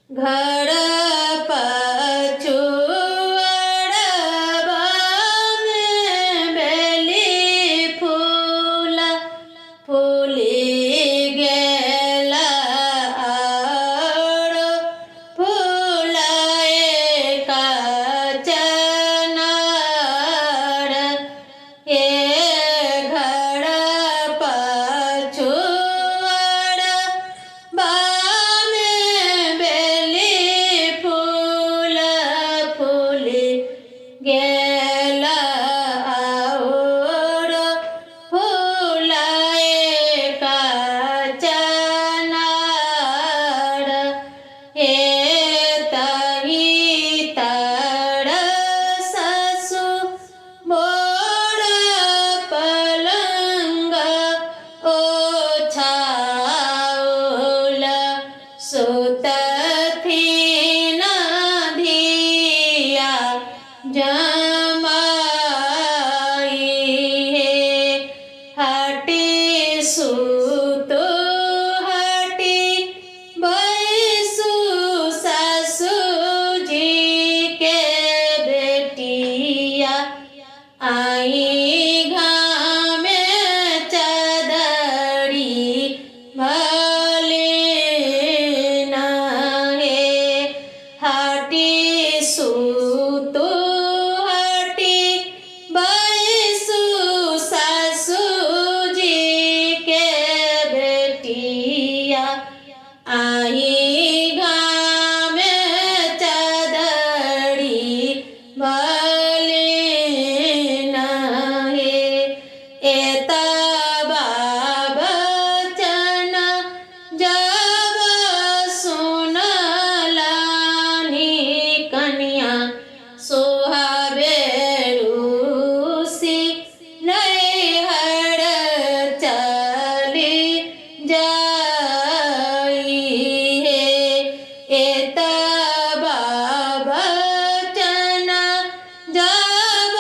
घर पछुआड़बा में बेली फूल फूली गेला और फूलाए का चनार ये घर पछुआड़बा में बेली फूल फूली गेला और फूलाए का चनार हे तही तर ससु मोर पलंग ओछाउल सुतथी न धिया जमाई हे हटी सुतु हटी बैसु सासु जी के बेटिया आई घामे चदरी भले न हे हटी सुतु हटी बैसु सासु जी के बेटिया आई घामे चदरी भले न हे एतबा बचन जब सुनलानी कन्या सोहाबे रूसी नैहर चली जाई हे एतबा बचन जब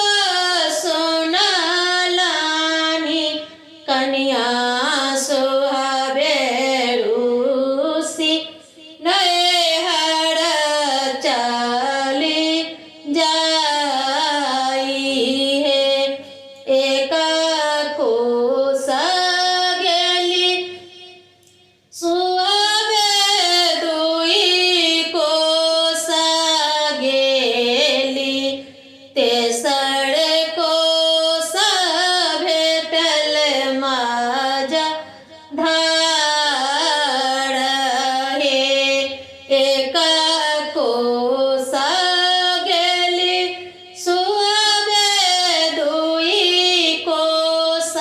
सुनलानी कन्या सोहाबे रूसी नैहर चली जाई हे एक कोस गेली सुआबे दुई कोस गेली तेसर कोस भेटल माजा धार हे एक कोस गेली सुआबे दुई कोस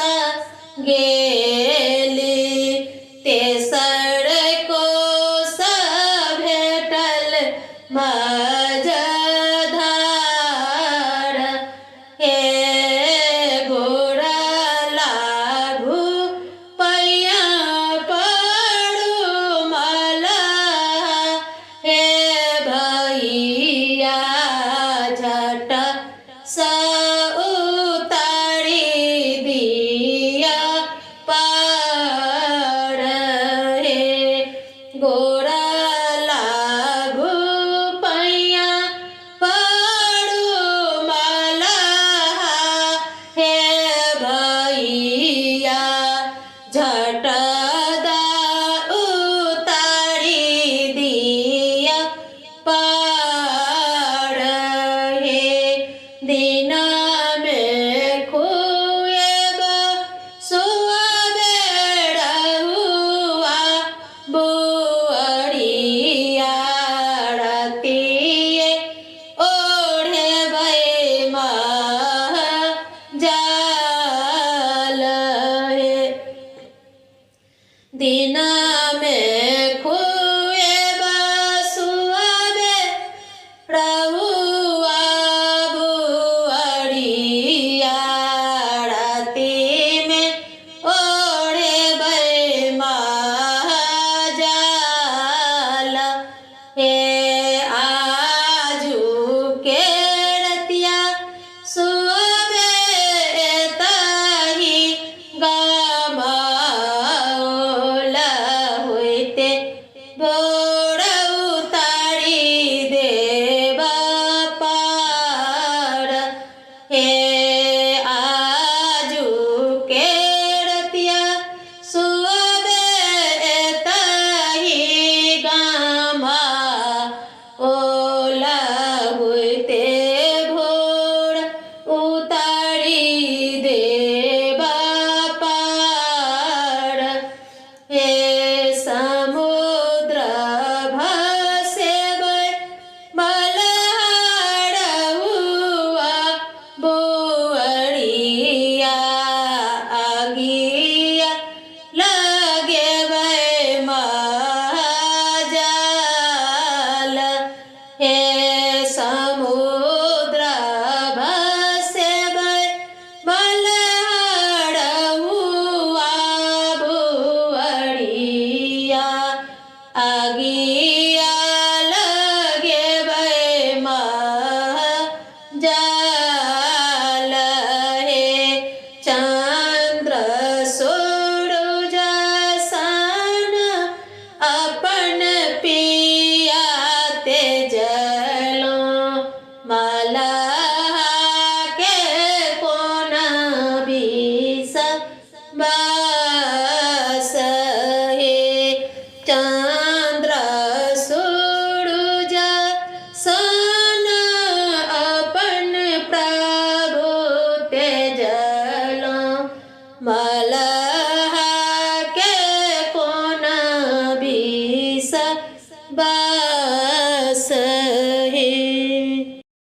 गेली तेसर कोस भेटल माजा धार हे घोड़ा लागू पैया पड़ू मला हे भैया झट सा उतारी दिया पार हे गोरा लागू पैया पड़ू मला हे भैया झट दा उतारी दिया पार हे दिन में खुएब सुआबे रहुआ बुअरिया रतिए ओढ़े भई माह जाल हे दिन में खुएब सुआबे रहुआ बुअरिया राति में ओढ़े भई माह जाल हे आजू के रतिया सुआबे तही गमाओल होइते आगिया